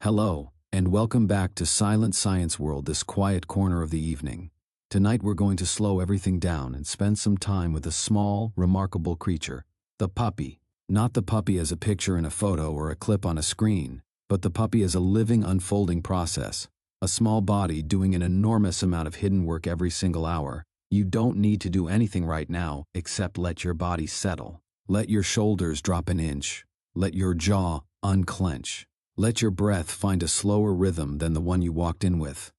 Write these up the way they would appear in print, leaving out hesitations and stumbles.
Hello, and welcome back to Silent Science World, this quiet corner of the evening. Tonight we're going to slow everything down and spend some time with a small, remarkable creature, the puppy. Not the puppy as a picture in a photo or a clip on a screen, but the puppy as a living, unfolding process. A small body doing an enormous amount of hidden work every single hour. You don't need to do anything right now except let your body settle. Let your shoulders drop an inch. Let your jaw unclench. Let your breath find a slower rhythm than the one you walked in with.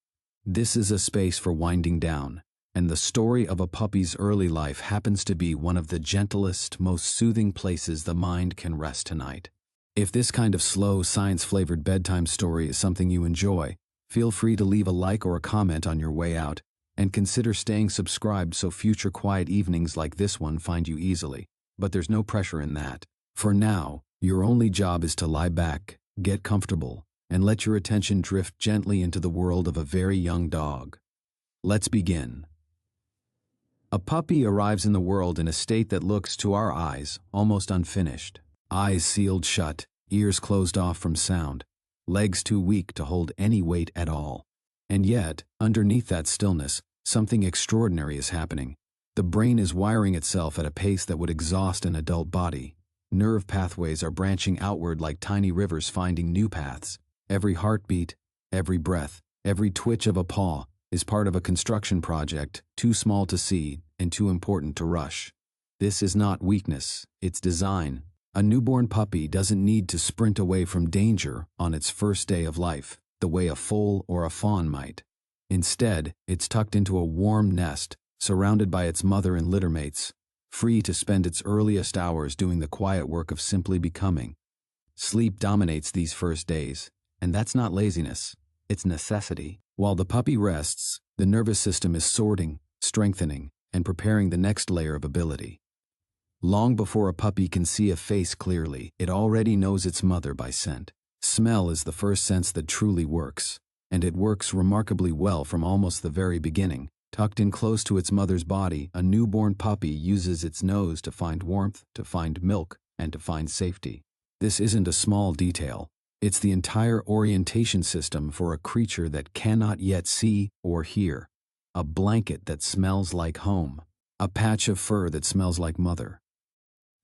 This is a space for winding down, and the story of a puppy's early life happens to be one of the gentlest, most soothing places the mind can rest tonight. If this kind of slow, science-flavored bedtime story is something you enjoy, feel free to leave a like or a comment on your way out, and consider staying subscribed so future quiet evenings like this one find you easily. But there's no pressure in that. For now, your only job is to lie back, get comfortable, and let your attention drift gently into the world of a very young dog. Let's begin. A puppy arrives in the world in a state that looks, to our eyes, almost unfinished. Eyes sealed shut, ears closed off from sound, legs too weak to hold any weight at all. And yet, underneath that stillness, something extraordinary is happening. The brain is wiring itself at a pace that would exhaust an adult body. Nerve pathways are branching outward like tiny rivers finding new paths. Every heartbeat, every breath, every twitch of a paw is part of a construction project too small to see and too important to rush. This is not weakness, it's design. A newborn puppy doesn't need to sprint away from danger on its first day of life, the way a foal or a fawn might. Instead, it's tucked into a warm nest, surrounded by its mother and littermates, free to spend its earliest hours doing the quiet work of simply becoming. Sleep dominates these first days, and that's not laziness, it's necessity. While the puppy rests, the nervous system is sorting, strengthening, and preparing the next layer of ability. Long before a puppy can see a face clearly, it already knows its mother by scent. Smell is the first sense that truly works, and it works remarkably well from almost the very beginning. Tucked in close to its mother's body, a newborn puppy uses its nose to find warmth, to find milk, and to find safety. This isn't a small detail. It's the entire orientation system for a creature that cannot yet see or hear. A blanket that smells like home. A patch of fur that smells like mother.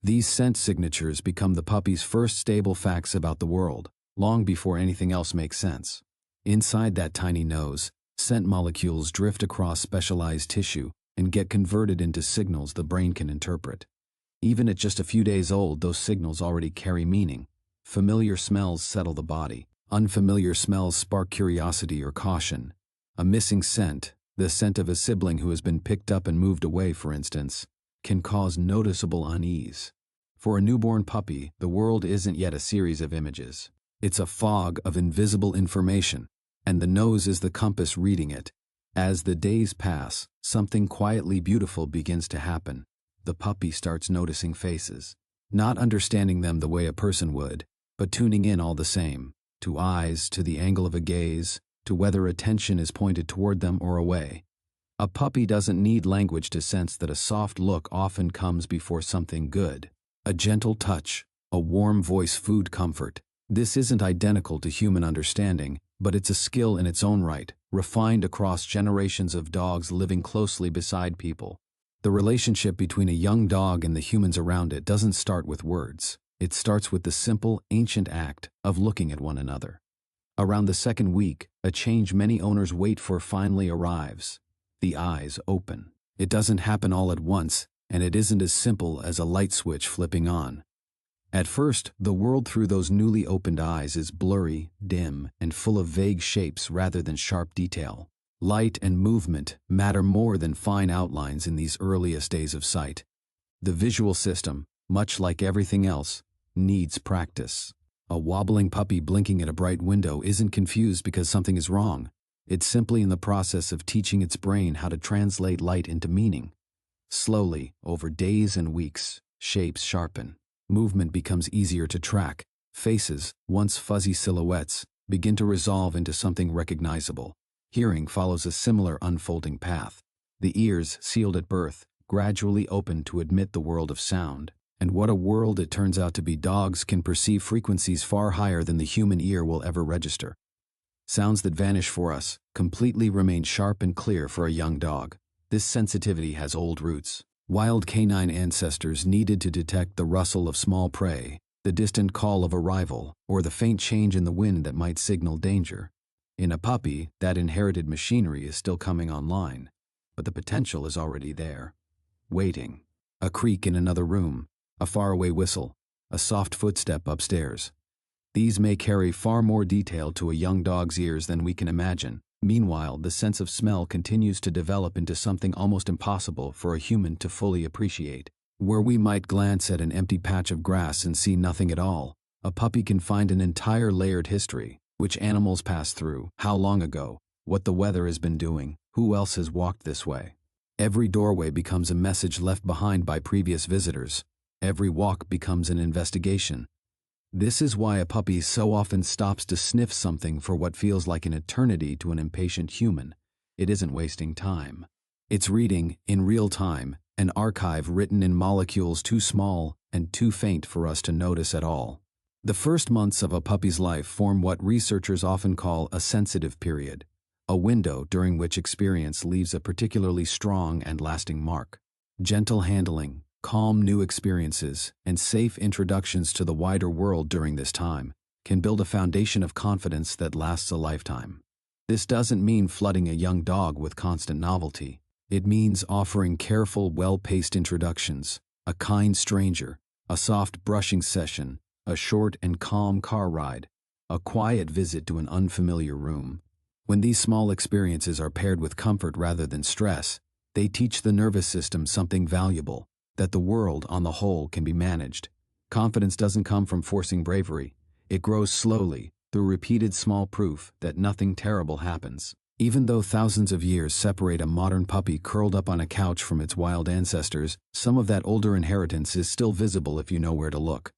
These scent signatures become the puppy's first stable facts about the world, long before anything else makes sense. Inside that tiny nose, scent molecules drift across specialized tissue and get converted into signals the brain can interpret. Even at just a few days old, those signals already carry meaning. Familiar smells settle the body. Unfamiliar smells spark curiosity or caution. A missing scent, the scent of a sibling who has been picked up and moved away, for instance, can cause noticeable unease. For a newborn puppy, the world isn't yet a series of images. It's a fog of invisible information, and the nose is the compass reading it. As the days pass, something quietly beautiful begins to happen. The puppy starts noticing faces, not understanding them the way a person would, but tuning in all the same, to eyes, to the angle of a gaze, to whether attention is pointed toward them or away. A puppy doesn't need language to sense that a soft look often comes before something good. A gentle touch, a warm voice, food, comfort. This isn't identical to human understanding, but it's a skill in its own right, refined across generations of dogs living closely beside people. The relationship between a young dog and the humans around it doesn't start with words. It starts with the simple, ancient act of looking at one another. Around the second week, a change many owners wait for finally arrives. The eyes open. It doesn't happen all at once, and it isn't as simple as a light switch flipping on. At first, the world through those newly opened eyes is blurry, dim, and full of vague shapes rather than sharp detail. Light and movement matter more than fine outlines in these earliest days of sight. The visual system, much like everything else, needs practice. A wobbling puppy blinking at a bright window isn't confused because something is wrong. It's simply in the process of teaching its brain how to translate light into meaning. Slowly, over days and weeks, shapes sharpen. Movement becomes easier to track. Faces, once fuzzy silhouettes, begin to resolve into something recognizable. Hearing follows a similar unfolding path. The ears, sealed at birth, gradually open to admit the world of sound. And what a world it turns out to be. Dogs can perceive frequencies far higher than the human ear will ever register. Sounds that vanish for us completely remain sharp and clear for a young dog. This sensitivity has old roots. Wild canine ancestors needed to detect the rustle of small prey, the distant call of a rival, or the faint change in the wind that might signal danger. In a puppy, that inherited machinery is still coming online, but the potential is already there, waiting. A creak in another room, a faraway whistle, a soft footstep upstairs. These may carry far more detail to a young dog's ears than we can imagine. Meanwhile, the sense of smell continues to develop into something almost impossible for a human to fully appreciate. Where we might glance at an empty patch of grass and see nothing at all, a puppy can find an entire layered history. Which animals passed through, how long ago, what the weather has been doing, who else has walked this way. Every doorway becomes a message left behind by previous visitors. Every walk becomes an investigation. This is why a puppy so often stops to sniff something for what feels like an eternity to an impatient human. It isn't wasting time. It's reading, in real time, an archive written in molecules too small and too faint for us to notice at all. The first months of a puppy's life form what researchers often call a sensitive period, a window during which experience leaves a particularly strong and lasting mark. Gentle handling, calm new experiences, and safe introductions to the wider world during this time can build a foundation of confidence that lasts a lifetime. This doesn't mean flooding a young dog with constant novelty. It means offering careful, well-paced introductions, a kind stranger, a soft brushing session, a short and calm car ride, a quiet visit to an unfamiliar room. When these small experiences are paired with comfort rather than stress, they teach the nervous system something valuable, that the world on the whole can be managed. Confidence doesn't come from forcing bravery. It grows slowly, through repeated small proof that nothing terrible happens. Even though thousands of years separate a modern puppy curled up on a couch from its wild ancestors, some of that older inheritance is still visible if you know where to look.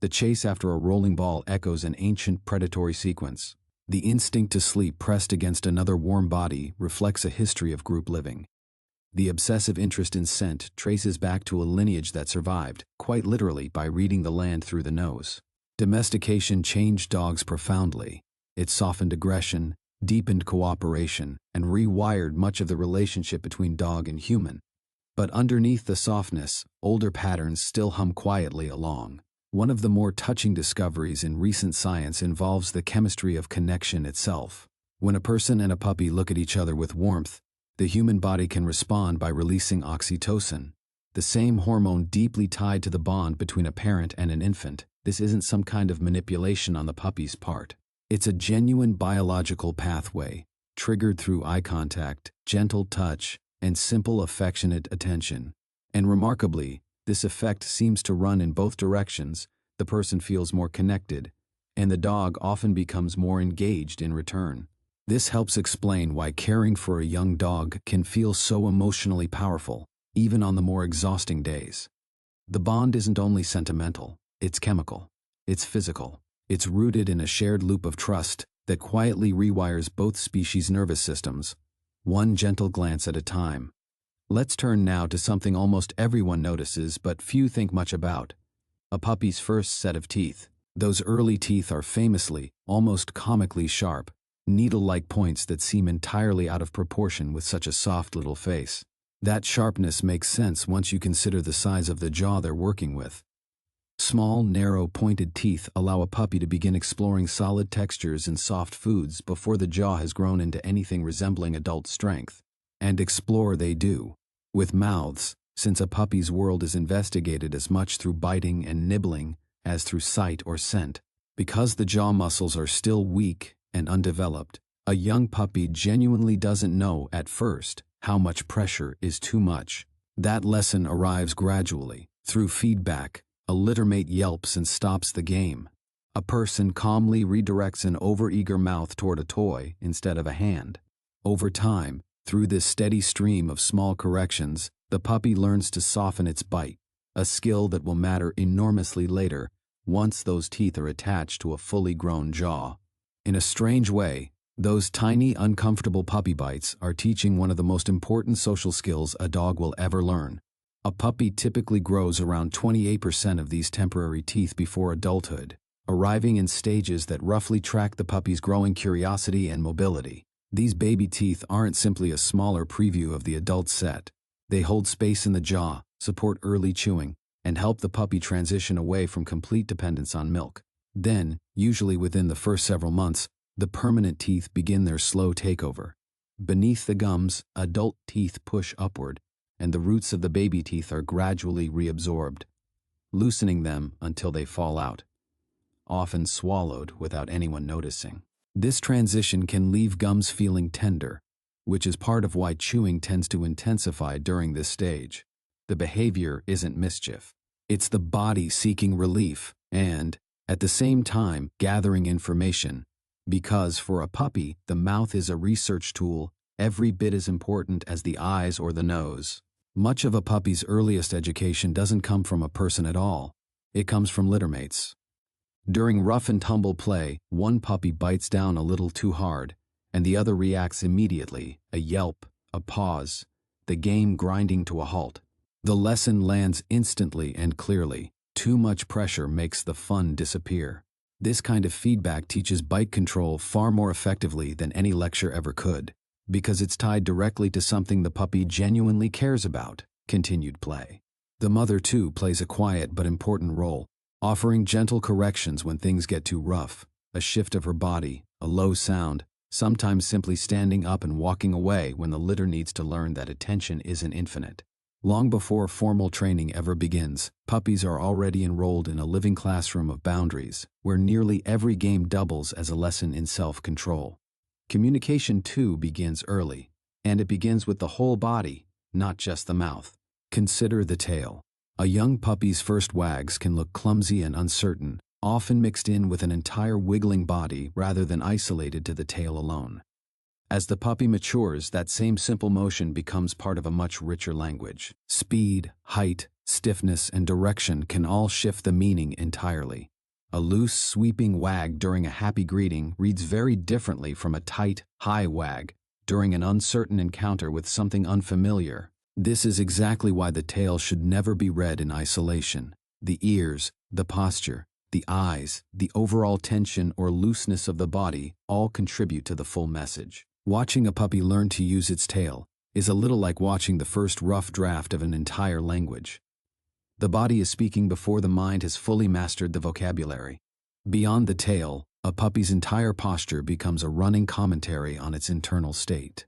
The chase after a rolling ball echoes an ancient predatory sequence. The instinct to sleep pressed against another warm body reflects a history of group living. The obsessive interest in scent traces back to a lineage that survived, quite literally, by reading the land through the nose. Domestication changed dogs profoundly. It softened aggression, deepened cooperation, and rewired much of the relationship between dog and human. But underneath the softness, older patterns still hum quietly along. One of the more touching discoveries in recent science involves the chemistry of connection itself. When a person and a puppy look at each other with warmth, the human body can respond by releasing oxytocin, the same hormone deeply tied to the bond between a parent and an infant. This isn't some kind of manipulation on the puppy's part. It's a genuine biological pathway, triggered through eye contact, gentle touch, and simple affectionate attention. And remarkably, this effect seems to run in both directions. The person feels more connected, and the dog often becomes more engaged in return. This helps explain why caring for a young dog can feel so emotionally powerful, even on the more exhausting days. The bond isn't only sentimental, it's chemical, it's physical, it's rooted in a shared loop of trust that quietly rewires both species' nervous systems, one gentle glance at a time. Let's turn now to something almost everyone notices but few think much about: a puppy's first set of teeth. Those early teeth are famously, almost comically sharp, needle-like points that seem entirely out of proportion with such a soft little face. That sharpness makes sense once you consider the size of the jaw they're working with. Small, narrow, pointed teeth allow a puppy to begin exploring solid textures and soft foods before the jaw has grown into anything resembling adult strength. And explore they do. With mouths, since a puppy's world is investigated as much through biting and nibbling as through sight or scent. Because the jaw muscles are still weak and undeveloped, a young puppy genuinely doesn't know at first how much pressure is too much. That lesson arrives gradually, through feedback. A littermate yelps and stops the game. A person calmly redirects an overeager mouth toward a toy instead of a hand. Over time, through this steady stream of small corrections, the puppy learns to soften its bite, a skill that will matter enormously later once those teeth are attached to a fully grown jaw. In a strange way, those tiny, uncomfortable puppy bites are teaching one of the most important social skills a dog will ever learn: A puppy typically grows around 28% of these temporary teeth before adulthood, arriving in stages that roughly track the puppy's growing curiosity and mobility. These baby teeth aren't simply a smaller preview of the adult set. They hold space in the jaw, support early chewing, and help the puppy transition away from complete dependence on milk. Then, usually within the first several months, the permanent teeth begin their slow takeover. Beneath the gums, adult teeth push upward, and the roots of the baby teeth are gradually reabsorbed, loosening them until they fall out, often swallowed without anyone noticing. This transition can leave gums feeling tender, which is part of why chewing tends to intensify during this stage. The behavior isn't mischief. It's the body seeking relief and, at the same time, gathering information. Because for a puppy, the mouth is a research tool every bit as important as the eyes or the nose. Much of a puppy's earliest education doesn't come from a person at all. It comes from littermates. During rough and tumble play, one puppy bites down a little too hard, and the other reacts immediately, a yelp, a pause, the game grinding to a halt. The lesson lands instantly and clearly. Too much pressure makes the fun disappear. This kind of feedback teaches bite control far more effectively than any lecture ever could, because it's tied directly to something the puppy genuinely cares about, continued play. The mother, too, plays a quiet but important role, offering gentle corrections when things get too rough, a shift of her body, a low sound, sometimes simply standing up and walking away when the litter needs to learn that attention isn't infinite. Long before formal training ever begins, puppies are already enrolled in a living classroom of boundaries, where nearly every game doubles as a lesson in self-control. Communication, too, begins early, and it begins with the whole body, not just the mouth. Consider the tail. A young puppy's first wags can look clumsy and uncertain, often mixed in with an entire wiggling body rather than isolated to the tail alone. As the puppy matures, that same simple motion becomes part of a much richer language. Speed, height, stiffness, and direction can all shift the meaning entirely. A loose, sweeping wag during a happy greeting reads very differently from a tight, high wag during an uncertain encounter with something unfamiliar. This is exactly why the tail should never be read in isolation. The ears, the posture, the eyes, the overall tension or looseness of the body all contribute to the full message. Watching a puppy learn to use its tail is a little like watching the first rough draft of an entire language. The body is speaking before the mind has fully mastered the vocabulary. Beyond the tail, a puppy's entire posture becomes a running commentary on its internal state.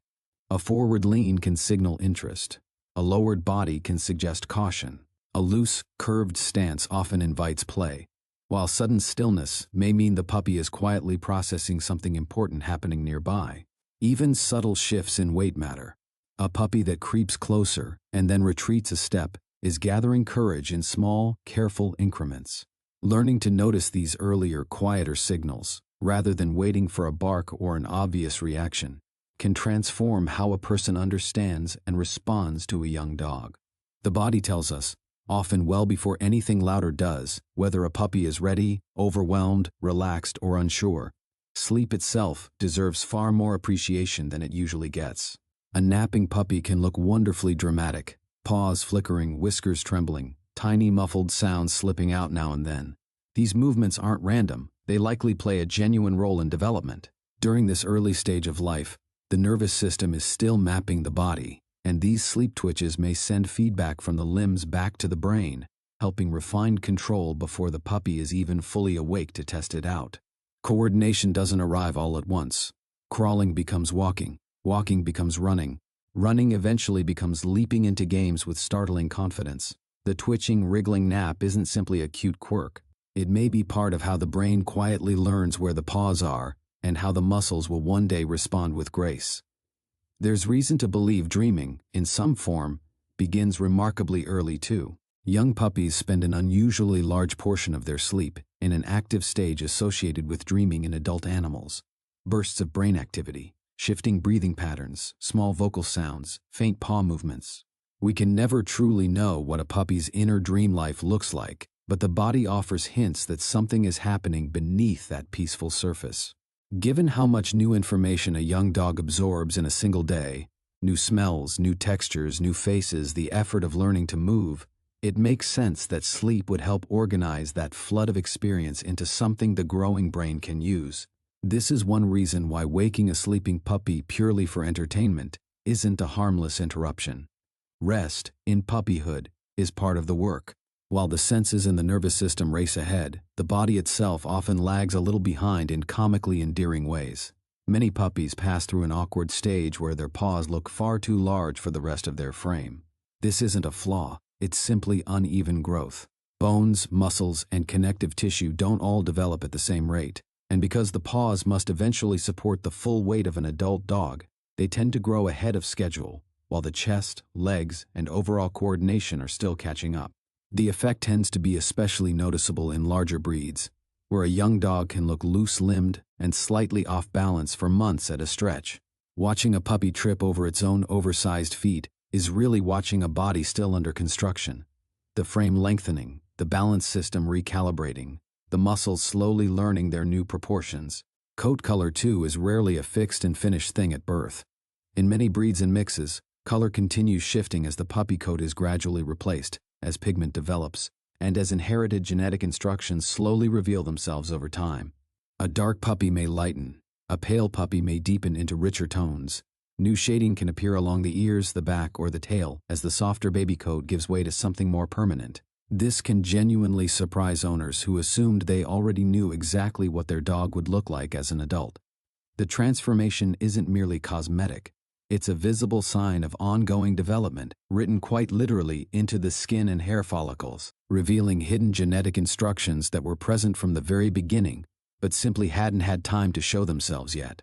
A forward lean can signal interest. A lowered body can suggest caution. A loose, curved stance often invites play, while sudden stillness may mean the puppy is quietly processing something important happening nearby. Even subtle shifts in weight matter. A puppy that creeps closer and then retreats a step is gathering courage in small, careful increments. Learning to notice these earlier, quieter signals, rather than waiting for a bark or an obvious reaction, can transform how a person understands and responds to a young dog. The body tells us, often well before anything louder does, whether a puppy is ready, overwhelmed, relaxed, or unsure. Sleep itself deserves far more appreciation than it usually gets. A napping puppy can look wonderfully dramatic, paws flickering, whiskers trembling, tiny muffled sounds slipping out now and then. These movements aren't random, they likely play a genuine role in development. During this early stage of life, the nervous system is still mapping the body, and these sleep twitches may send feedback from the limbs back to the brain, helping refine control before the puppy is even fully awake to test it out. Coordination doesn't arrive all at once. Crawling becomes walking, walking becomes running, running eventually becomes leaping into games with startling confidence. The twitching, wriggling nap isn't simply a cute quirk. It may be part of how the brain quietly learns where the paws are and how the muscles will one day respond with grace. There's reason to believe dreaming, in some form, begins remarkably early too. Young puppies spend an unusually large portion of their sleep in an active stage associated with dreaming in adult animals. Bursts of brain activity, shifting breathing patterns, small vocal sounds, faint paw movements. We can never truly know what a puppy's inner dream life looks like, but the body offers hints that something is happening beneath that peaceful surface. Given how much new information a young dog absorbs in a single day, New smells, new textures, new faces, the effort of learning to move. It makes sense that sleep would help organize that flood of experience into something the growing brain can use. This is one reason why waking a sleeping puppy purely for entertainment isn't a harmless interruption. Rest, in puppyhood, is part of the work. While the senses and the nervous system race ahead, the body itself often lags a little behind in comically endearing ways. Many puppies pass through an awkward stage where their paws look far too large for the rest of their frame. This isn't a flaw, it's simply uneven growth. Bones, muscles, and connective tissue don't all develop at the same rate, and because the paws must eventually support the full weight of an adult dog, they tend to grow ahead of schedule, while the chest, legs, and overall coordination are still catching up. The effect tends to be especially noticeable in larger breeds, where a young dog can look loose-limbed and slightly off balance for months at a stretch. Watching a puppy trip over its own oversized feet is really watching a body still under construction. The frame lengthening, the balance system recalibrating, the muscles slowly learning their new proportions. Coat color, too, is rarely a fixed and finished thing at birth. In many breeds and mixes, color continues shifting as the puppy coat is gradually replaced, as pigment develops, and as inherited genetic instructions slowly reveal themselves over time. A dark puppy may lighten, a pale puppy may deepen into richer tones. New shading can appear along the ears, the back, or the tail as the softer baby coat gives way to something more permanent. This can genuinely surprise owners who assumed they already knew exactly what their dog would look like as an adult. The transformation isn't merely cosmetic. It's a visible sign of ongoing development, written quite literally into the skin and hair follicles, revealing hidden genetic instructions that were present from the very beginning, but simply hadn't had time to show themselves yet.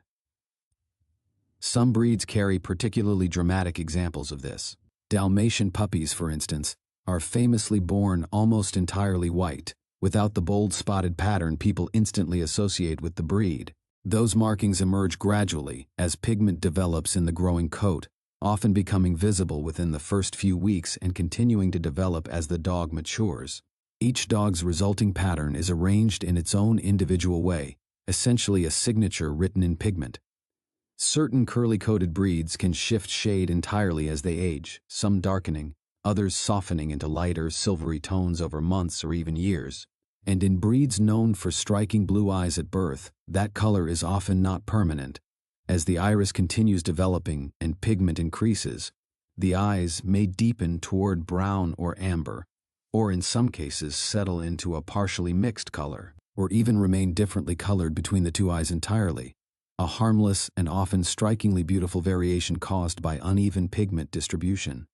Some breeds carry particularly dramatic examples of this. Dalmatian puppies, for instance, are famously born almost entirely white, without the bold spotted pattern people instantly associate with the breed. Those markings emerge gradually as pigment develops in the growing coat, often becoming visible within the first few weeks and continuing to develop as the dog matures. Each dog's resulting pattern is arranged in its own individual way, essentially a signature written in pigment. Certain curly-coated breeds can shift shade entirely as they age, some darkening, others softening into lighter, silvery tones over months or even years. And in breeds known for striking blue eyes at birth, that color is often not permanent. As the iris continues developing and pigment increases, the eyes may deepen toward brown or amber, or in some cases settle into a partially mixed color, or even remain differently colored between the two eyes entirely. A harmless and often strikingly beautiful variation caused by uneven pigment distribution.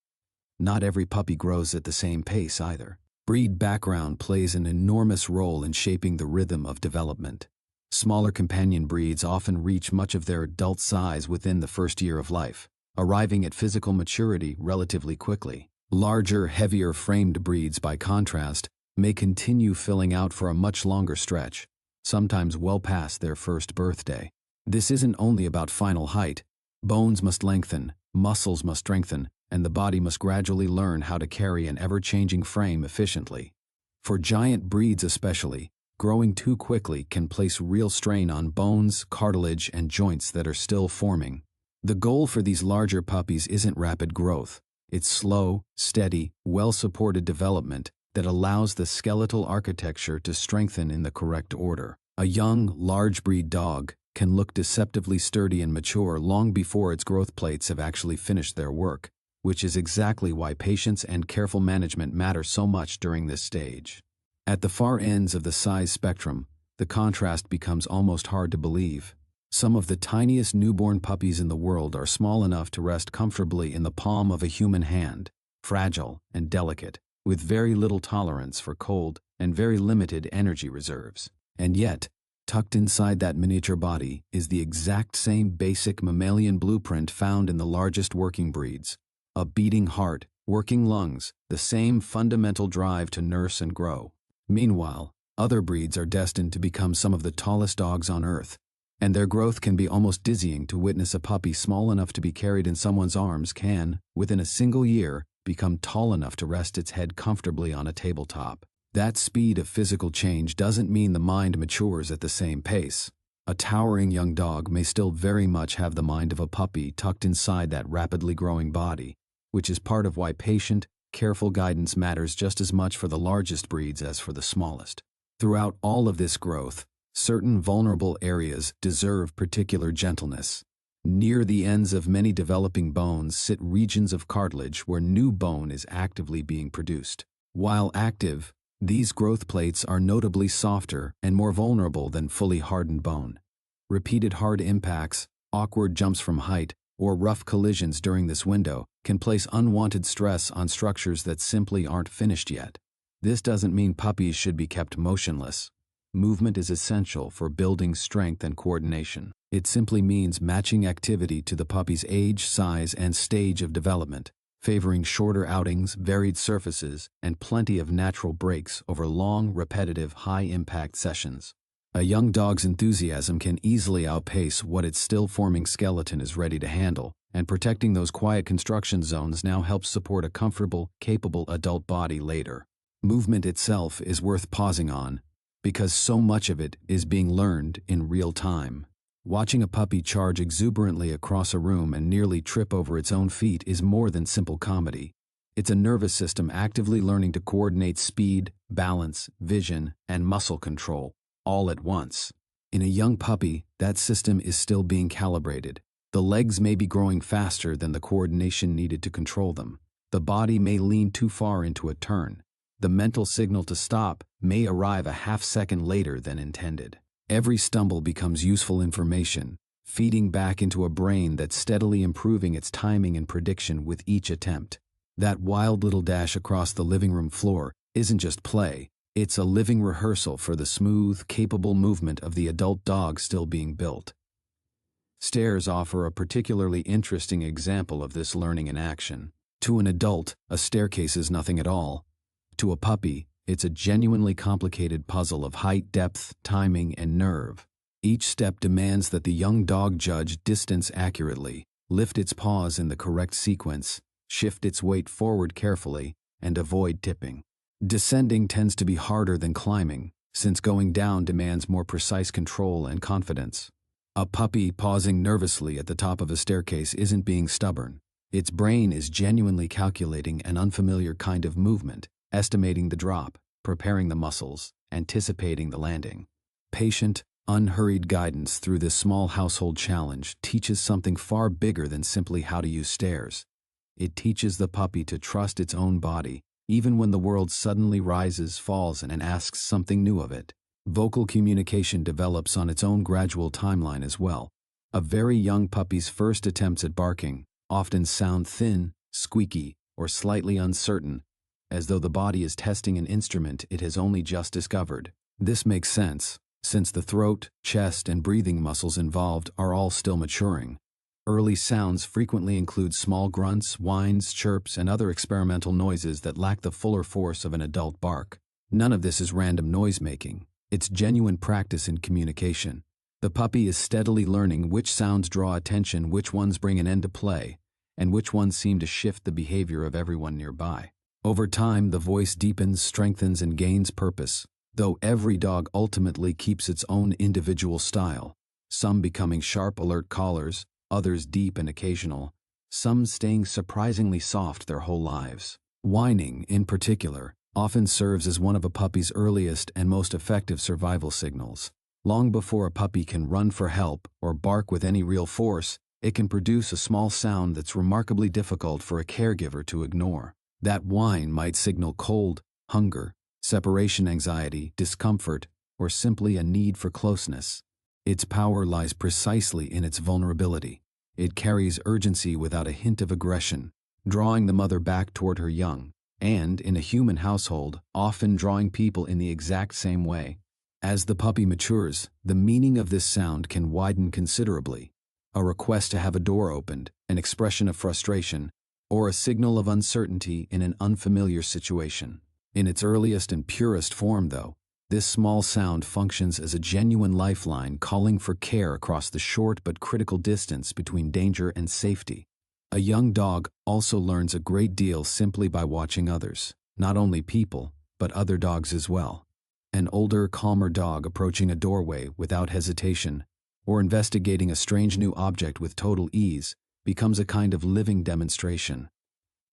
Not every puppy grows at the same pace either. Breed background plays an enormous role in shaping the rhythm of development. Smaller companion breeds often reach much of their adult size within the first year of life, arriving at physical maturity relatively quickly. Larger, heavier-framed breeds, by contrast, may continue filling out for a much longer stretch, sometimes well past their first birthday. This isn't only about final height. Bones must lengthen, muscles must strengthen, and the body must gradually learn how to carry an ever-changing frame efficiently. For giant breeds especially, growing too quickly can place real strain on bones, cartilage, and joints that are still forming. The goal for these larger puppies isn't rapid growth. It's slow, steady, well-supported development that allows the skeletal architecture to strengthen in the correct order. A young, large-breed dog can look deceptively sturdy and mature long before its growth plates have actually finished their work, which is exactly why patience and careful management matter so much during this stage. At the far ends of the size spectrum, the contrast becomes almost hard to believe. Some of the tiniest newborn puppies in the world are small enough to rest comfortably in the palm of a human hand, fragile and delicate, with very little tolerance for cold and very limited energy reserves. And yet, tucked inside that miniature body is the exact same basic mammalian blueprint found in the largest working breeds. A beating heart, working lungs, the same fundamental drive to nurse and grow. Meanwhile, other breeds are destined to become some of the tallest dogs on earth, and their growth can be almost dizzying. To witness a puppy small enough to be carried in someone's arms can, within a single year, become tall enough to rest its head comfortably on a tabletop. That speed of physical change doesn't mean the mind matures at the same pace. A towering young dog may still very much have the mind of a puppy tucked inside that rapidly growing body, which is part of why patient, careful guidance matters just as much for the largest breeds as for the smallest. Throughout all of this growth, certain vulnerable areas deserve particular gentleness. Near the ends of many developing bones sit regions of cartilage where new bone is actively being produced. While active, these growth plates are notably softer and more vulnerable than fully hardened bone. Repeated hard impacts, awkward jumps from height, or rough collisions during this window can place unwanted stress on structures that simply aren't finished yet. This doesn't mean puppies should be kept motionless. Movement is essential for building strength and coordination. It simply means matching activity to the puppy's age, size, and stage of development, favoring shorter outings, varied surfaces, and plenty of natural breaks over long, repetitive, high-impact sessions. A young dog's enthusiasm can easily outpace what its still-forming skeleton is ready to handle, and protecting those quiet construction zones now helps support a comfortable, capable adult body later. Movement itself is worth pausing on, because so much of it is being learned in real time. Watching a puppy charge exuberantly across a room and nearly trip over its own feet is more than simple comedy. It's a nervous system actively learning to coordinate speed, balance, vision, and muscle control, all at once. In a young puppy, that system is still being calibrated. The legs may be growing faster than the coordination needed to control them. The body may lean too far into a turn. The mental signal to stop may arrive a half-second later than intended. Every stumble becomes useful information, feeding back into a brain that's steadily improving its timing and prediction with each attempt. That wild little dash across the living room floor isn't just play, it's a living rehearsal for the smooth, capable movement of the adult dog still being built. Stairs offer a particularly interesting example of this learning in action. To an adult, a staircase is nothing at all. To a puppy, it's a genuinely complicated puzzle of height, depth, timing, and nerve. Each step demands that the young dog judge distance accurately, lift its paws in the correct sequence, shift its weight forward carefully, and avoid tipping. Descending tends to be harder than climbing, since going down demands more precise control and confidence. A puppy pausing nervously at the top of a staircase isn't being stubborn. Its brain is genuinely calculating an unfamiliar kind of movement, estimating the drop, preparing the muscles, anticipating the landing. Patient, unhurried guidance through this small household challenge teaches something far bigger than simply how to use stairs. It teaches the puppy to trust its own body, even when the world suddenly rises, falls, and asks something new of it. Vocal communication develops on its own gradual timeline as well. A very young puppy's first attempts at barking often sound thin, squeaky, or slightly uncertain, as though the body is testing an instrument it has only just discovered. This makes sense, since the throat, chest, and breathing muscles involved are all still maturing. Early sounds frequently include small grunts, whines, chirps, and other experimental noises that lack the fuller force of an adult bark. None of this is random noise-making. It's genuine practice in communication. The puppy is steadily learning which sounds draw attention, which ones bring an end to play, and which ones seem to shift the behavior of everyone nearby. Over time, the voice deepens, strengthens, and gains purpose, though every dog ultimately keeps its own individual style, some becoming sharp, alert callers, others deep and occasional, some staying surprisingly soft their whole lives. Whining, in particular, often serves as one of a puppy's earliest and most effective survival signals. Long before a puppy can run for help or bark with any real force, it can produce a small sound that's remarkably difficult for a caregiver to ignore. That whine might signal cold, hunger, separation anxiety, discomfort, or simply a need for closeness. Its power lies precisely in its vulnerability. It carries urgency without a hint of aggression, drawing the mother back toward her young, and, in a human household, often drawing people in the exact same way. As the puppy matures, the meaning of this sound can widen considerably. A request to have a door opened, an expression of frustration, or a signal of uncertainty in an unfamiliar situation. In its earliest and purest form, though, this small sound functions as a genuine lifeline calling for care across the short but critical distance between danger and safety. A young dog also learns a great deal simply by watching others, not only people, but other dogs as well. An older, calmer dog approaching a doorway without hesitation or investigating a strange new object with total ease, becomes a kind of living demonstration.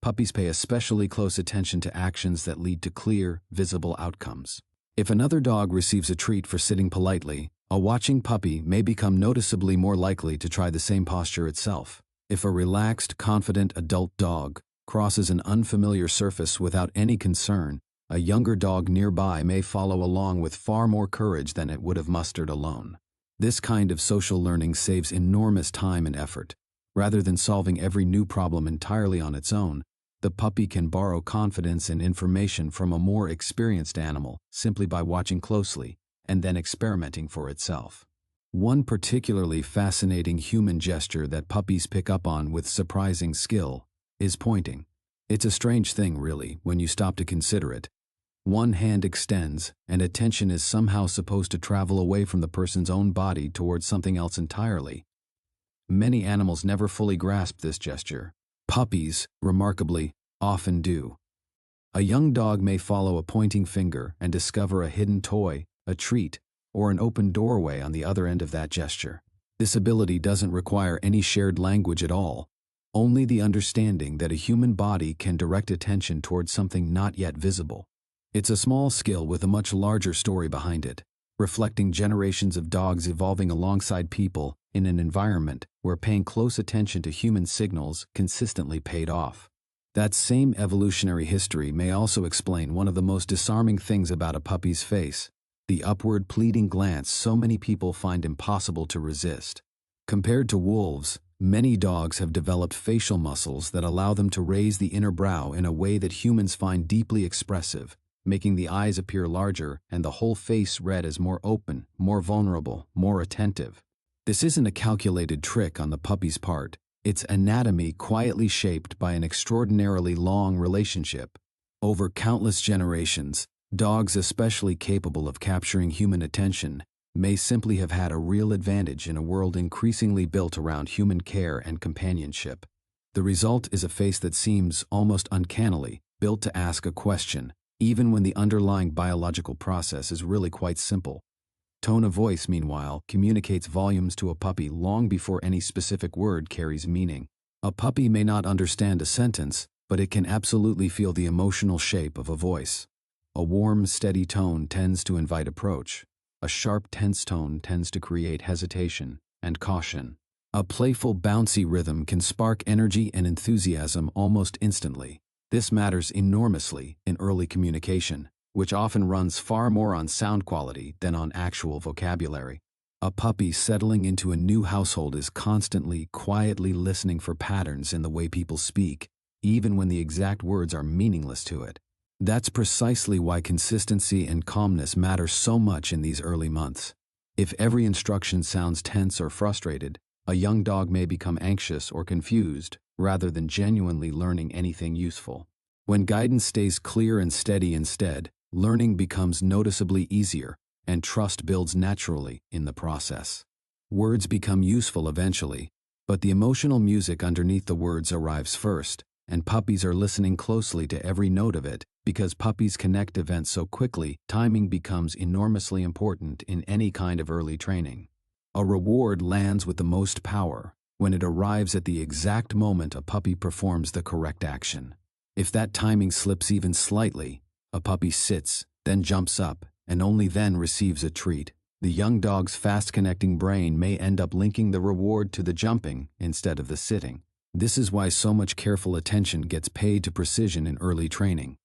Puppies pay especially close attention to actions that lead to clear, visible outcomes. If another dog receives a treat for sitting politely, a watching puppy may become noticeably more likely to try the same posture itself. If a relaxed, confident adult dog crosses an unfamiliar surface without any concern, a younger dog nearby may follow along with far more courage than it would have mustered alone. This kind of social learning saves enormous time and effort. Rather than solving every new problem entirely on its own, the puppy can borrow confidence and information from a more experienced animal simply by watching closely and then experimenting for itself. One particularly fascinating human gesture that puppies pick up on with surprising skill is pointing. It's a strange thing, really, when you stop to consider it. One hand extends, and attention is somehow supposed to travel away from the person's own body towards something else entirely. Many animals never fully grasp this gesture. Puppies, remarkably, often do. A young dog may follow a pointing finger and discover a hidden toy, a treat, or an open doorway on the other end of that gesture. This ability doesn't require any shared language at all, only the understanding that a human body can direct attention towards something not yet visible. It's a small skill with a much larger story behind it, reflecting generations of dogs evolving alongside people in an environment where paying close attention to human signals consistently paid off. That same evolutionary history may also explain one of the most disarming things about a puppy's face: the upward pleading glance so many people find impossible to resist. Compared to wolves, many dogs have developed facial muscles that allow them to raise the inner brow in a way that humans find deeply expressive, making the eyes appear larger and the whole face read as more open, more vulnerable, more attentive. This isn't a calculated trick on the puppy's part. It's anatomy quietly shaped by an extraordinarily long relationship. Over countless generations, dogs especially capable of capturing human attention may simply have had a real advantage in a world increasingly built around human care and companionship. The result is a face that seems almost uncannily built to ask a question, even when the underlying biological process is really quite simple. Tone of voice, meanwhile, communicates volumes to a puppy long before any specific word carries meaning. A puppy may not understand a sentence, but it can absolutely feel the emotional shape of a voice. A warm, steady tone tends to invite approach. A sharp, tense tone tends to create hesitation and caution. A playful, bouncy rhythm can spark energy and enthusiasm almost instantly. This matters enormously in early communication, which often runs far more on sound quality than on actual vocabulary. A puppy settling into a new household is constantly, quietly listening for patterns in the way people speak, even when the exact words are meaningless to it. That's precisely why consistency and calmness matter so much in these early months. If every instruction sounds tense or frustrated, a young dog may become anxious or confused, rather than genuinely learning anything useful. When guidance stays clear and steady instead, learning becomes noticeably easier, and trust builds naturally in the process. Words become useful eventually, but the emotional music underneath the words arrives first, and puppies are listening closely to every note of it. Because puppies connect events so quickly, timing becomes enormously important in any kind of early training. A reward lands with the most power when it arrives at the exact moment a puppy performs the correct action. If that timing slips even slightly, a puppy sits, then jumps up, and only then receives a treat. The young dog's fast-connecting brain may end up linking the reward to the jumping instead of the sitting. This is why so much careful attention gets paid to precision in early training.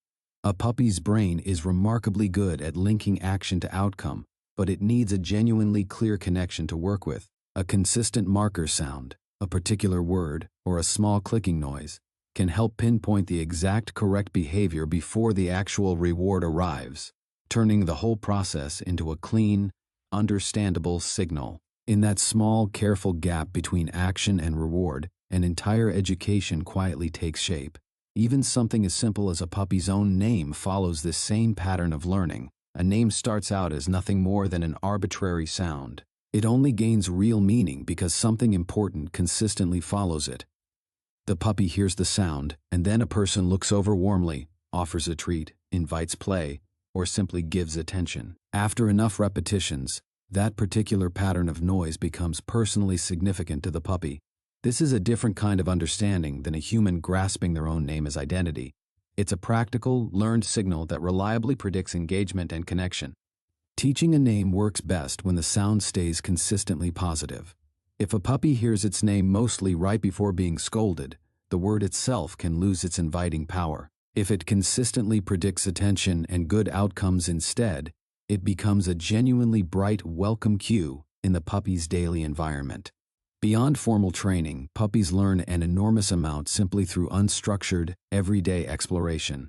A puppy's brain is remarkably good at linking action to outcome, but it needs a genuinely clear connection to work with. A consistent marker sound, a particular word, or a small clicking noise can help pinpoint the exact correct behavior before the actual reward arrives, turning the whole process into a clean, understandable signal. In that small, careful gap between action and reward, an entire education quietly takes shape. Even something as simple as a puppy's own name follows this same pattern of learning. A name starts out as nothing more than an arbitrary sound. It only gains real meaning because something important consistently follows it. The puppy hears the sound, and then a person looks over warmly, offers a treat, invites play, or simply gives attention. After enough repetitions, That particular pattern of noise becomes personally significant to the puppy. This is a different kind of understanding than a human grasping their own name as identity. It's a practical, learned signal that reliably predicts engagement and connection. Teaching a name works best when the sound stays consistently positive. If a puppy hears its name mostly right before being scolded, the word itself can lose its inviting power. If it consistently predicts attention and good outcomes instead, it becomes a genuinely bright welcome cue in the puppy's daily environment. Beyond formal training, puppies learn an enormous amount simply through unstructured, everyday exploration.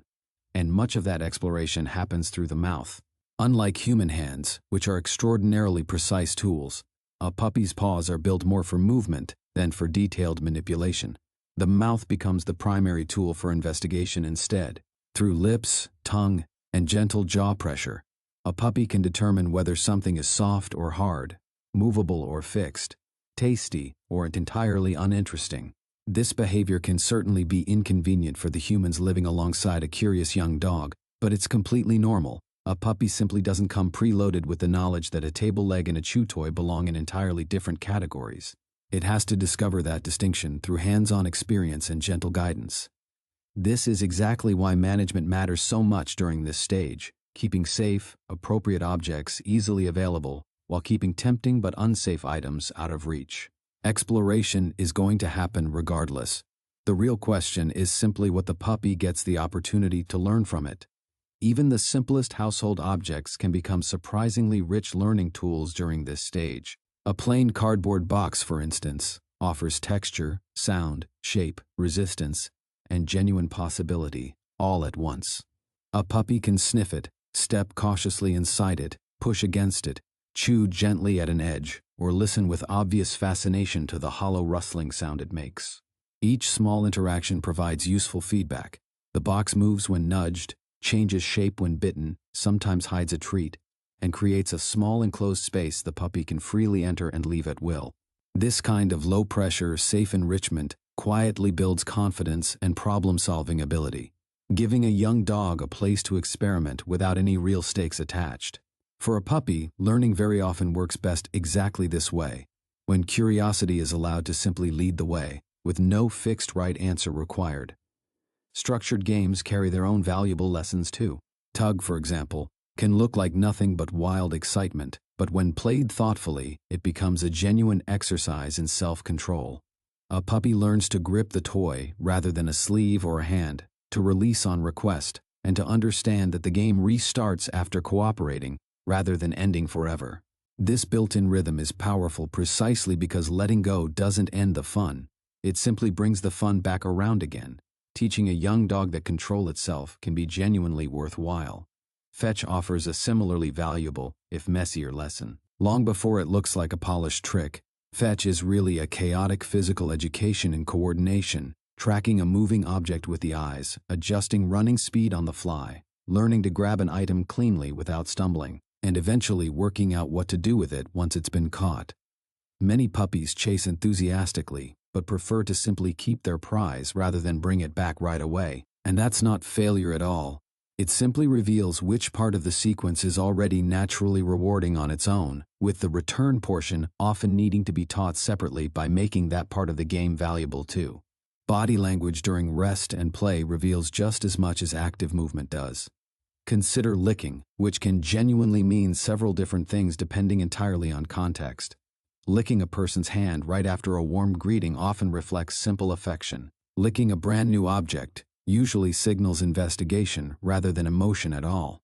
And much of that exploration happens through the mouth. Unlike human hands, which are extraordinarily precise tools, a puppy's paws are built more for movement than for detailed manipulation. The mouth becomes the primary tool for investigation instead. Through lips, tongue, and gentle jaw pressure, a puppy can determine whether something is soft or hard, movable or fixed, tasty or entirely uninteresting. This behavior can certainly be inconvenient for the humans living alongside a curious young dog, but it's completely normal. A puppy simply doesn't come preloaded with the knowledge that a table leg and a chew toy belong in entirely different categories. It has to discover that distinction through hands-on experience and gentle guidance. This is exactly why management matters so much during this stage, keeping safe, appropriate objects easily available while keeping tempting but unsafe items out of reach. Exploration is going to happen regardless. The real question is simply what the puppy gets the opportunity to learn from it. Even the simplest household objects can become surprisingly rich learning tools during this stage. A plain cardboard box, for instance, offers texture, sound, shape, resistance, and genuine possibility, all at once. A puppy can sniff it, step cautiously inside it, push against it, chew gently at an edge, or listen with obvious fascination to the hollow rustling sound it makes. Each small interaction provides useful feedback. The box moves when nudged, changes shape when bitten, sometimes hides a treat, and creates a small enclosed space the puppy can freely enter and leave at will. This kind of low-pressure, safe enrichment quietly builds confidence and problem-solving ability, giving a young dog a place to experiment without any real stakes attached. For a puppy, learning very often works best exactly this way, when curiosity is allowed to simply lead the way, with no fixed right answer required. Structured games carry their own valuable lessons too. Tug, for example, can look like nothing but wild excitement, but when played thoughtfully, it becomes a genuine exercise in self-control. A puppy learns to grip the toy rather than a sleeve or a hand, to release on request, and to understand that the game restarts after cooperating rather than ending forever. This built-in rhythm is powerful precisely because letting go doesn't end the fun. It simply brings the fun back around again. Teaching a young dog that control itself can be genuinely worthwhile. Fetch offers a similarly valuable, if messier, lesson. Long before it looks like a polished trick, fetch is really a chaotic physical education in coordination, tracking a moving object with the eyes, adjusting running speed on the fly, learning to grab an item cleanly without stumbling, and eventually working out what to do with it once it's been caught. Many puppies chase enthusiastically, but prefer to simply keep their prize rather than bring it back right away. And that's not failure at all. It simply reveals which part of the sequence is already naturally rewarding on its own, with the return portion often needing to be taught separately by making that part of the game valuable too. Body language during rest and play reveals just as much as active movement does. Consider licking, which can genuinely mean several different things depending entirely on context. Licking a person's hand right after a warm greeting often reflects simple affection. Licking a brand new object usually signals investigation rather than emotion at all.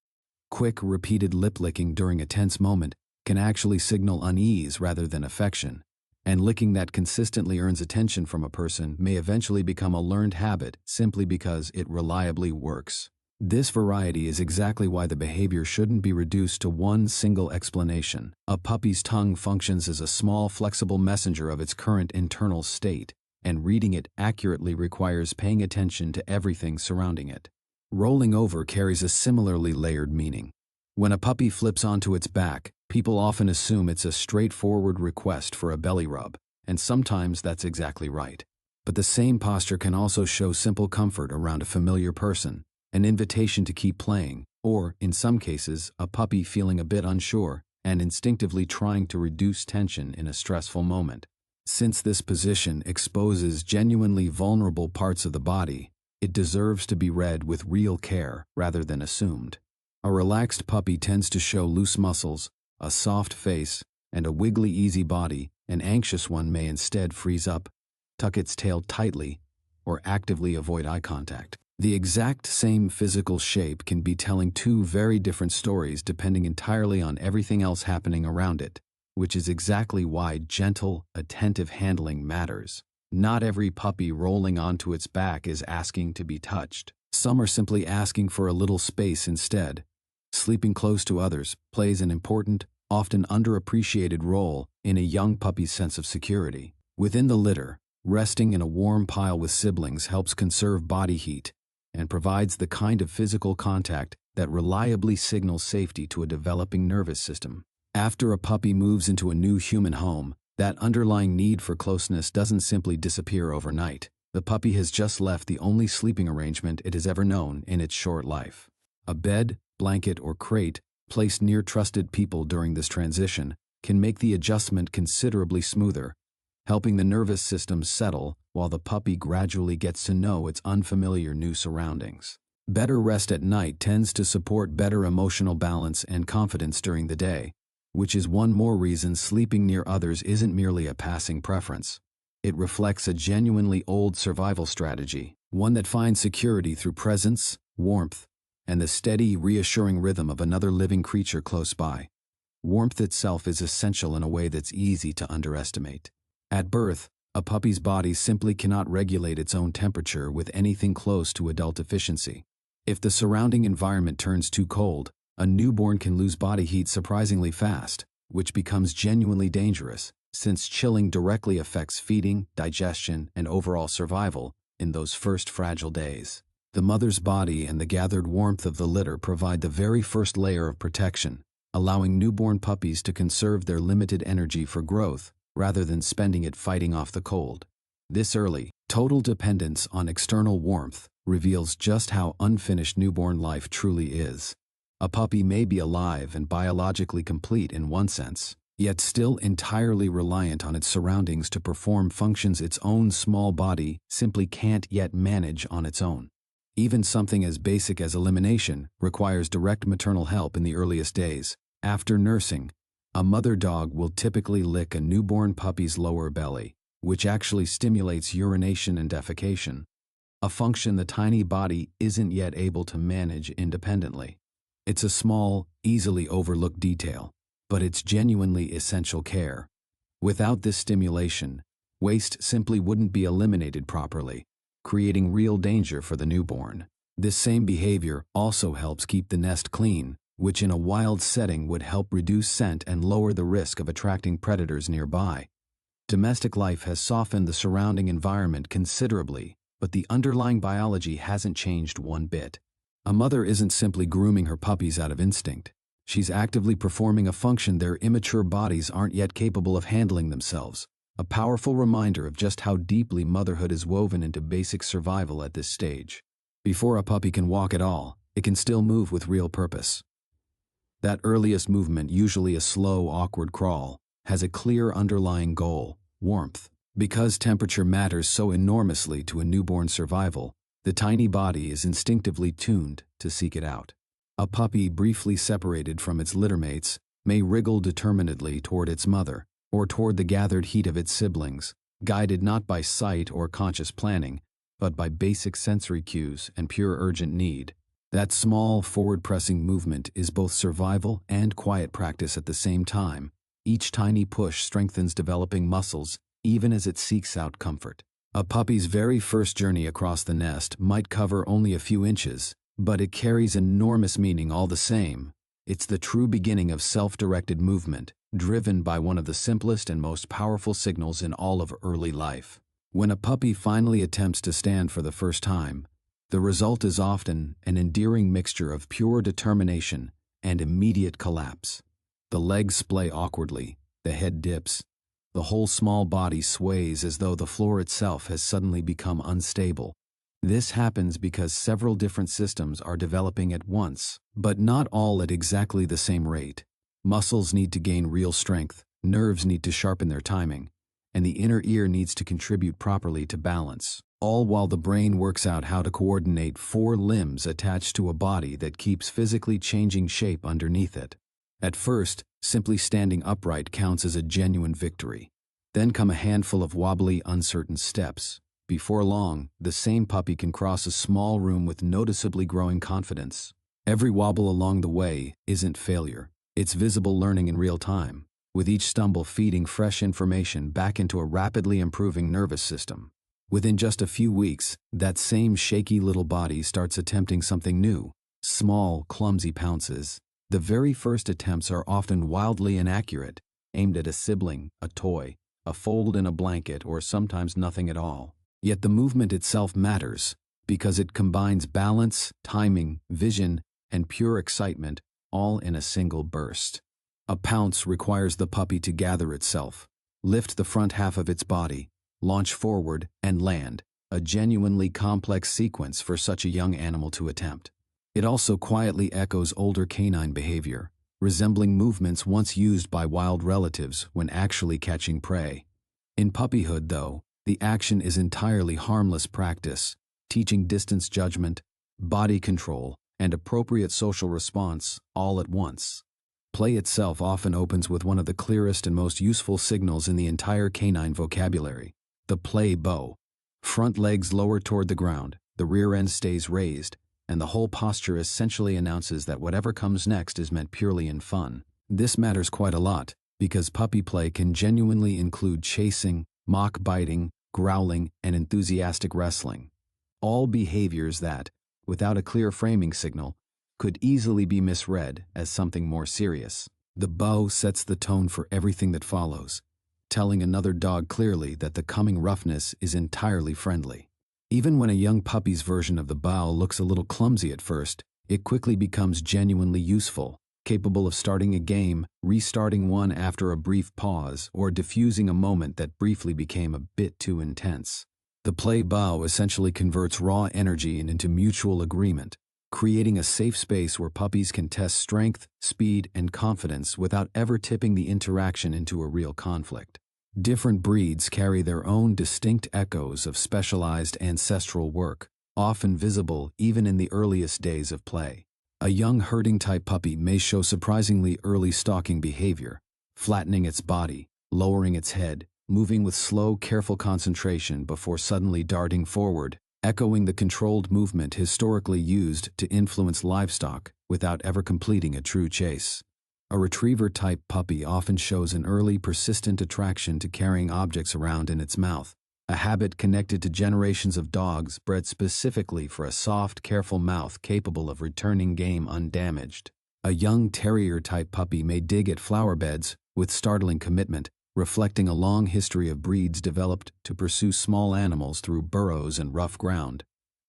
Quick, repeated lip licking during a tense moment can actually signal unease rather than affection. And licking that consistently earns attention from a person may eventually become a learned habit simply because it reliably works. This variety is exactly why the behavior shouldn't be reduced to one single explanation. A puppy's tongue functions as a small, flexible messenger of its current internal state, and reading it accurately requires paying attention to everything surrounding it. Rolling over carries a similarly layered meaning. When a puppy flips onto its back, people often assume it's a straightforward request for a belly rub, and sometimes that's exactly right. But the same posture can also show simple comfort around a familiar person, an invitation to keep playing, or, in some cases, a puppy feeling a bit unsure and instinctively trying to reduce tension in a stressful moment. Since this position exposes genuinely vulnerable parts of the body, it deserves to be read with real care rather than assumed. A relaxed puppy tends to show loose muscles, a soft face, and a wiggly, easy body. An anxious one may instead freeze up, tuck its tail tightly, or actively avoid eye contact. The exact same physical shape can be telling two very different stories depending entirely on everything else happening around it, which is exactly why gentle, attentive handling matters. Not every puppy rolling onto its back is asking to be touched. Some are simply asking for a little space instead. Sleeping close to others plays an important, often underappreciated role in a young puppy's sense of security. Within the litter, resting in a warm pile with siblings helps conserve body heat and provides the kind of physical contact that reliably signals safety to a developing nervous system. After a puppy moves into a new human home, that underlying need for closeness doesn't simply disappear overnight. The puppy has just left the only sleeping arrangement it has ever known in its short life. A bed, blanket, or crate placed near trusted people during this transition can make the adjustment considerably smoother, helping the nervous system settle while the puppy gradually gets to know its unfamiliar new surroundings. Better rest at night tends to support better emotional balance and confidence during the day, which is one more reason sleeping near others isn't merely a passing preference. It reflects a genuinely old survival strategy, one that finds security through presence, warmth, and the steady, reassuring rhythm of another living creature close by. Warmth itself is essential in a way that's easy to underestimate. At birth, a puppy's body simply cannot regulate its own temperature with anything close to adult efficiency. If the surrounding environment turns too cold, a newborn can lose body heat surprisingly fast, which becomes genuinely dangerous, since chilling directly affects feeding, digestion, and overall survival in those first fragile days. The mother's body and the gathered warmth of the litter provide the very first layer of protection, allowing newborn puppies to conserve their limited energy for growth rather than spending it fighting off the cold. This early, total dependence on external warmth reveals just how unfinished newborn life truly is. A puppy may be alive and biologically complete in one sense, yet still entirely reliant on its surroundings to perform functions its own small body simply can't yet manage on its own. Even something as basic as elimination requires direct maternal help in the earliest days. After nursing, a mother dog will typically lick a newborn puppy's lower belly, which actually stimulates urination and defecation, a function the tiny body isn't yet able to manage independently. It's a small, easily overlooked detail, but it's genuinely essential care. Without this stimulation, waste simply wouldn't be eliminated properly, creating real danger for the newborn. This same behavior also helps keep the nest clean, which in a wild setting would help reduce scent and lower the risk of attracting predators nearby. Domestic life has softened the surrounding environment considerably, but the underlying biology hasn't changed one bit. A mother isn't simply grooming her puppies out of instinct. She's actively performing a function their immature bodies aren't yet capable of handling themselves. A powerful reminder of just how deeply motherhood is woven into basic survival at this stage. Before a puppy can walk at all, it can still move with real purpose. That earliest movement, usually a slow, awkward crawl, has a clear underlying goal: warmth. Because temperature matters so enormously to a newborn survival, the tiny body is instinctively tuned to seek it out. A puppy briefly separated from its littermates may wriggle determinedly toward its mother, or toward the gathered heat of its siblings, guided not by sight or conscious planning, but by basic sensory cues and pure urgent need. That small, forward-pressing movement is both survival and quiet practice at the same time. Each tiny push strengthens developing muscles, even as it seeks out comfort. A puppy's very first journey across the nest might cover only a few inches, but it carries enormous meaning all the same. It's the true beginning of self-directed movement, driven by one of the simplest and most powerful signals in all of early life. When a puppy finally attempts to stand for the first time, the result is often an endearing mixture of pure determination and immediate collapse. The legs splay awkwardly, the head dips, the whole small body sways as though the floor itself has suddenly become unstable. This happens because several different systems are developing at once, but not all at exactly the same rate. Muscles need to gain real strength, nerves need to sharpen their timing, and the inner ear needs to contribute properly to balance, all while the brain works out how to coordinate 4 limbs attached to a body that keeps physically changing shape underneath it. At first, simply standing upright counts as a genuine victory. Then come a handful of wobbly, uncertain steps. Before long, the same puppy can cross a small room with noticeably growing confidence. Every wobble along the way isn't failure. It's visible learning in real time, with each stumble feeding fresh information back into a rapidly improving nervous system. Within just a few weeks, that same shaky little body starts attempting something new. Small, clumsy pounces. The very first attempts are often wildly inaccurate, aimed at a sibling, a toy, a fold in a blanket, or sometimes nothing at all. Yet the movement itself matters, because it combines balance, timing, vision, and pure excitement, all in a single burst. A pounce requires the puppy to gather itself, lift the front half of its body, launch forward, and land, a genuinely complex sequence for such a young animal to attempt. It also quietly echoes older canine behavior, resembling movements once used by wild relatives when actually catching prey. In puppyhood, though, the action is entirely harmless practice, teaching distance judgment, body control, and appropriate social response all at once. Play itself often opens with one of the clearest and most useful signals in the entire canine vocabulary: the play bow. Front legs lower toward the ground, the rear end stays raised, and the whole posture essentially announces that whatever comes next is meant purely in fun. This matters quite a lot, because puppy play can genuinely include chasing, mock biting, growling, and enthusiastic wrestling. All behaviors that, without a clear framing signal, could easily be misread as something more serious. The bow sets the tone for everything that follows, telling another dog clearly that the coming roughness is entirely friendly. Even when a young puppy's version of the bow looks a little clumsy at first, it quickly becomes genuinely useful, capable of starting a game, restarting one after a brief pause, or diffusing a moment that briefly became a bit too intense. The play bow essentially converts raw energy into mutual agreement, creating a safe space where puppies can test strength, speed, and confidence without ever tipping the interaction into a real conflict. Different breeds carry their own distinct echoes of specialized ancestral work, often visible even in the earliest days of play. A young herding-type puppy may show surprisingly early stalking behavior, flattening its body, lowering its head, moving with slow, careful concentration before suddenly darting forward, echoing the controlled movement historically used to influence livestock without ever completing a true chase. A retriever-type puppy often shows an early, persistent attraction to carrying objects around in its mouth, a habit connected to generations of dogs bred specifically for a soft, careful mouth capable of returning game undamaged. A young terrier-type puppy may dig at flower beds with startling commitment, reflecting a long history of breeds developed to pursue small animals through burrows and rough ground,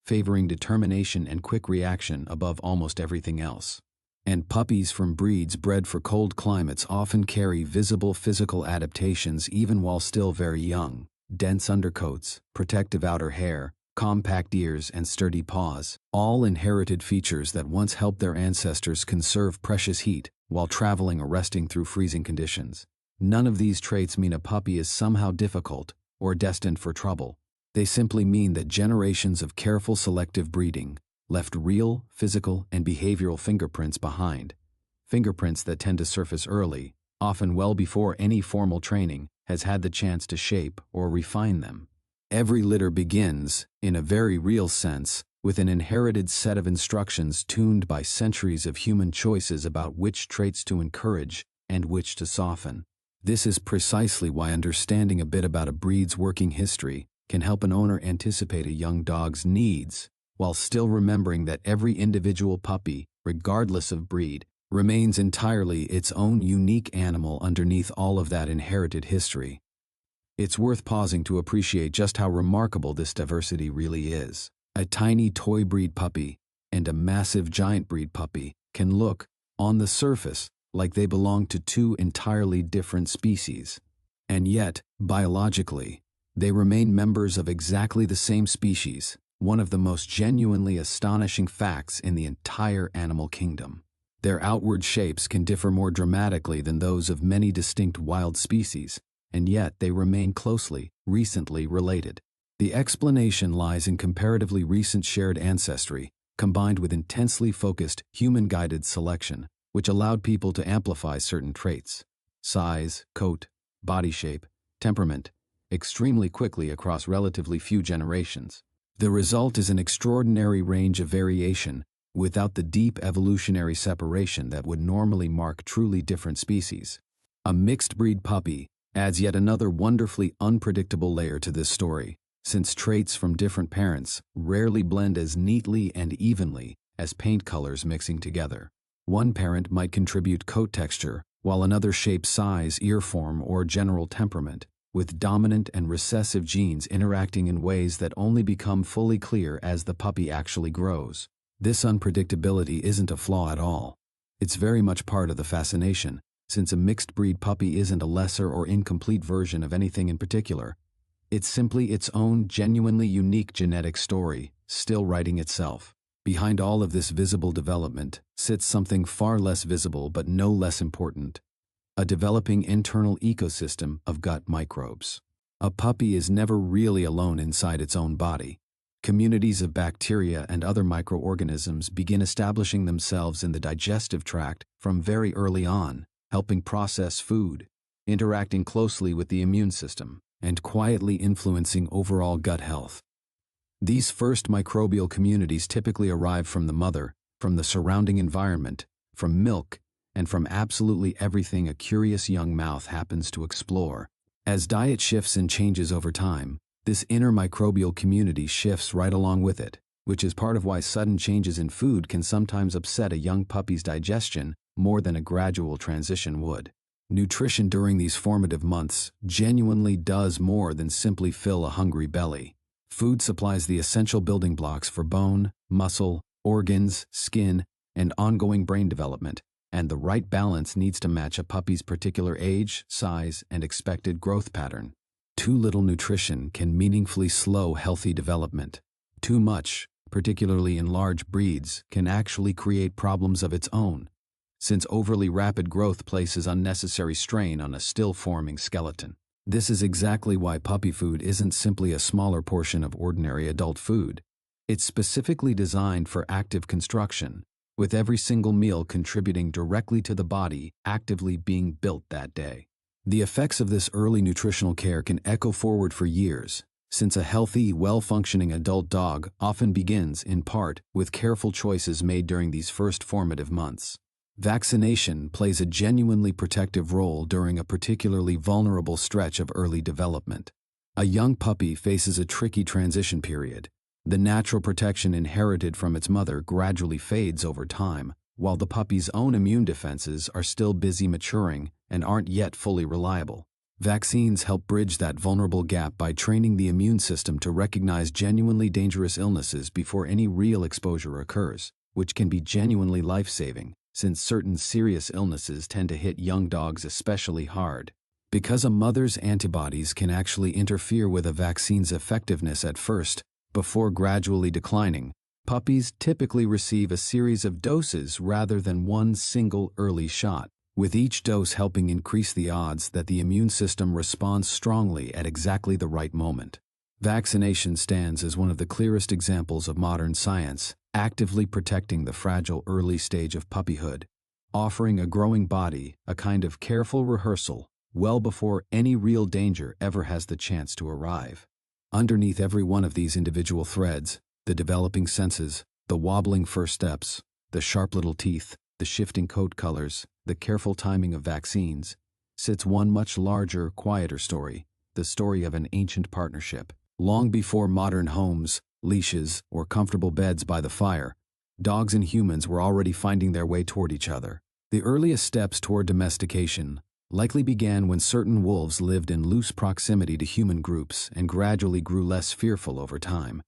favoring determination and quick reaction above almost everything else. And puppies from breeds bred for cold climates often carry visible physical adaptations even while still very young: dense undercoats, protective outer hair, compact ears, and sturdy paws, all inherited features that once helped their ancestors conserve precious heat while traveling or resting through freezing conditions. None of these traits mean a puppy is somehow difficult or destined for trouble. They simply mean that generations of careful selective breeding left real, physical, and behavioral fingerprints behind. Fingerprints that tend to surface early, often well before any formal training has had the chance to shape or refine them. Every litter begins, in a very real sense, with an inherited set of instructions tuned by centuries of human choices about which traits to encourage and which to soften. This is precisely why understanding a bit about a breed's working history can help an owner anticipate a young dog's needs, while still remembering that every individual puppy, regardless of breed, remains entirely its own unique animal underneath all of that inherited history. It's worth pausing to appreciate just how remarkable this diversity really is. A tiny toy breed puppy and a massive giant breed puppy can look, on the surface, like they belong to two entirely different species. And yet, biologically, they remain members of exactly the same species, one of the most genuinely astonishing facts in the entire animal kingdom. Their outward shapes can differ more dramatically than those of many distinct wild species, and yet they remain closely, recently related. The explanation lies in comparatively recent shared ancestry, combined with intensely focused, human-guided selection, which allowed people to amplify certain traits, size, coat, body shape, temperament, extremely quickly across relatively few generations. The result is an extraordinary range of variation, without the deep evolutionary separation that would normally mark truly different species. A mixed-breed puppy adds yet another wonderfully unpredictable layer to this story, since traits from different parents rarely blend as neatly and evenly as paint colors mixing together. One parent might contribute coat texture, while another shapes size, ear form, or general temperament, with dominant and recessive genes interacting in ways that only become fully clear as the puppy actually grows. This unpredictability isn't a flaw at all. It's very much part of the fascination, since a mixed-breed puppy isn't a lesser or incomplete version of anything in particular. It's simply its own genuinely unique genetic story, still writing itself. Behind all of this visible development sits something far less visible but no less important: a developing internal ecosystem of gut microbes. A puppy is never really alone inside its own body. Communities of bacteria and other microorganisms begin establishing themselves in the digestive tract from very early on, helping process food, interacting closely with the immune system, and quietly influencing overall gut health. These first microbial communities typically arrive from the mother, from the surrounding environment, from milk, and from absolutely everything a curious young mouth happens to explore. As diet shifts and changes over time, this inner microbial community shifts right along with it, which is part of why sudden changes in food can sometimes upset a young puppy's digestion more than a gradual transition would. Nutrition during these formative months genuinely does more than simply fill a hungry belly. Food supplies the essential building blocks for bone, muscle, organs, skin, and ongoing brain development, and the right balance needs to match a puppy's particular age, size, and expected growth pattern. Too little nutrition can meaningfully slow healthy development. Too much, particularly in large breeds, can actually create problems of its own, since overly rapid growth places unnecessary strain on a still-forming skeleton. This is exactly why puppy food isn't simply a smaller portion of ordinary adult food. It's specifically designed for active construction, with every single meal contributing directly to the body actively being built that day. The effects of this early nutritional care can echo forward for years, since a healthy, well-functioning adult dog often begins, in part, with careful choices made during these first formative months. Vaccination plays a genuinely protective role during a particularly vulnerable stretch of early development. A young puppy faces a tricky transition period. The natural protection inherited from its mother gradually fades over time, while the puppy's own immune defenses are still busy maturing and aren't yet fully reliable. Vaccines help bridge that vulnerable gap by training the immune system to recognize genuinely dangerous illnesses before any real exposure occurs, which can be genuinely life-saving, since certain serious illnesses tend to hit young dogs especially hard. Because a mother's antibodies can actually interfere with a vaccine's effectiveness at first, before gradually declining, puppies typically receive a series of doses rather than one single early shot, with each dose helping increase the odds that the immune system responds strongly at exactly the right moment. Vaccination stands as one of the clearest examples of modern science, actively protecting the fragile early stage of puppyhood, offering a growing body a kind of careful rehearsal well before any real danger ever has the chance to arrive. Underneath every one of these individual threads, the developing senses, the wobbling first steps, the sharp little teeth, the shifting coat colors, the careful timing of vaccines, sits one much larger, quieter story, the story of an ancient partnership. Long before modern homes, leashes, or comfortable beds by the fire, dogs and humans were already finding their way toward each other. The earliest steps toward domestication likely began when certain wolves lived in loose proximity to human groups and gradually grew less fearful over time.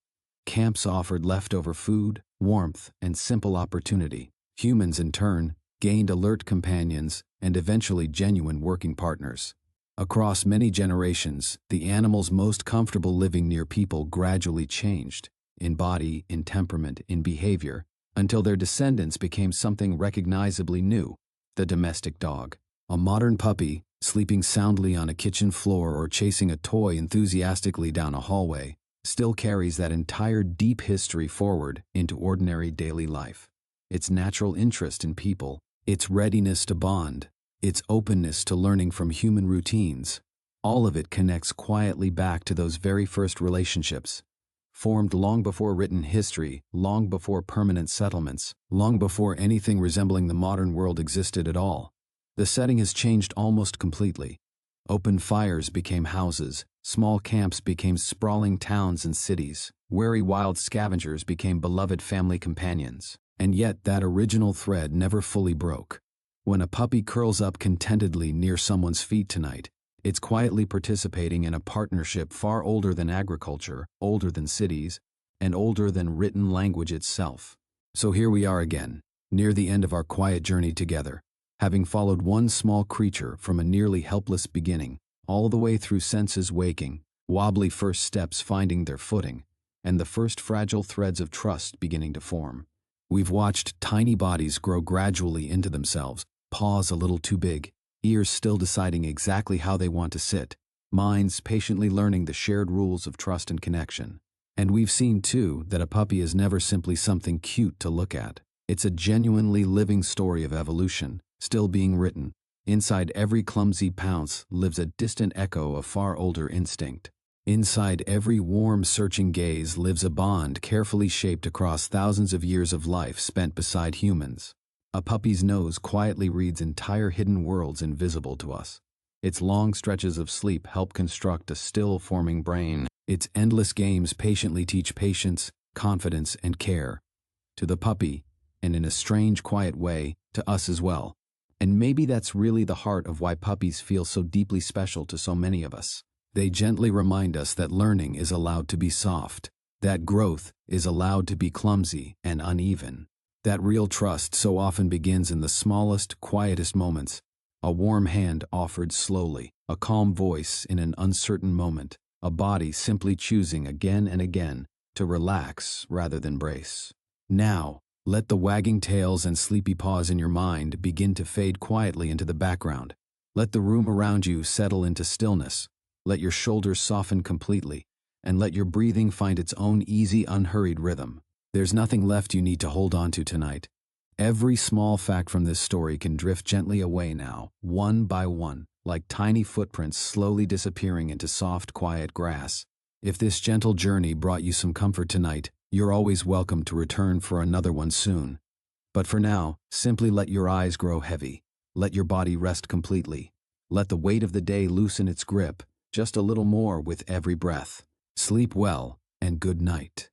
Camps offered leftover food, warmth, and simple opportunity. Humans, in turn, gained alert companions and eventually genuine working partners. Across many generations, the animals most comfortable living near people gradually changed, in body, in temperament, in behavior, until their descendants became something recognizably new, the domestic dog. A modern puppy, sleeping soundly on a kitchen floor or chasing a toy enthusiastically down a hallway, still carries that entire deep history forward into ordinary daily life. Its natural interest in people, its readiness to bond, its openness to learning from human routines, all of it connects quietly back to those very first relationships, formed long before written history, long before permanent settlements, long before anything resembling the modern world existed at all. The setting has changed almost completely. Open fires became houses, small camps became sprawling towns and cities, wary wild scavengers became beloved family companions. And yet that original thread never fully broke. When a puppy curls up contentedly near someone's feet tonight, it's quietly participating in a partnership far older than agriculture, older than cities, and older than written language itself. So here we are again, near the end of our quiet journey together, having followed one small creature from a nearly helpless beginning, all the way through senses waking, wobbly first steps finding their footing, and the first fragile threads of trust beginning to form. We've watched tiny bodies grow gradually into themselves, paws a little too big, ears still deciding exactly how they want to sit, minds patiently learning the shared rules of trust and connection. And we've seen, too, that a puppy is never simply something cute to look at. It's a genuinely living story of evolution, still being written. Inside every clumsy pounce lives a distant echo of far older instinct. Inside every warm, searching gaze lives a bond carefully shaped across thousands of years of life spent beside humans. A puppy's nose quietly reads entire hidden worlds invisible to us. Its long stretches of sleep help construct a still-forming brain. Its endless games patiently teach patience, confidence, and care. To the puppy, and in a strange, quiet way, to us as well. And maybe that's really the heart of why puppies feel so deeply special to so many of us. They gently remind us that learning is allowed to be soft, that growth is allowed to be clumsy and uneven, that real trust so often begins in the smallest, quietest moments, a warm hand offered slowly, a calm voice in an uncertain moment, a body simply choosing again and again to relax rather than brace. Now, let the wagging tails and sleepy paws in your mind begin to fade quietly into the background. Let the room around you settle into stillness. Let your shoulders soften completely, and let your breathing find its own easy, unhurried rhythm. There's nothing left you need to hold on to tonight. Every small fact from this story can drift gently away now, one by one, like tiny footprints slowly disappearing into soft, quiet grass. If this gentle journey brought you some comfort tonight, you're always welcome to return for another one soon. But for now, simply let your eyes grow heavy. Let your body rest completely. Let the weight of the day loosen its grip, just a little more with every breath. Sleep well, and good night.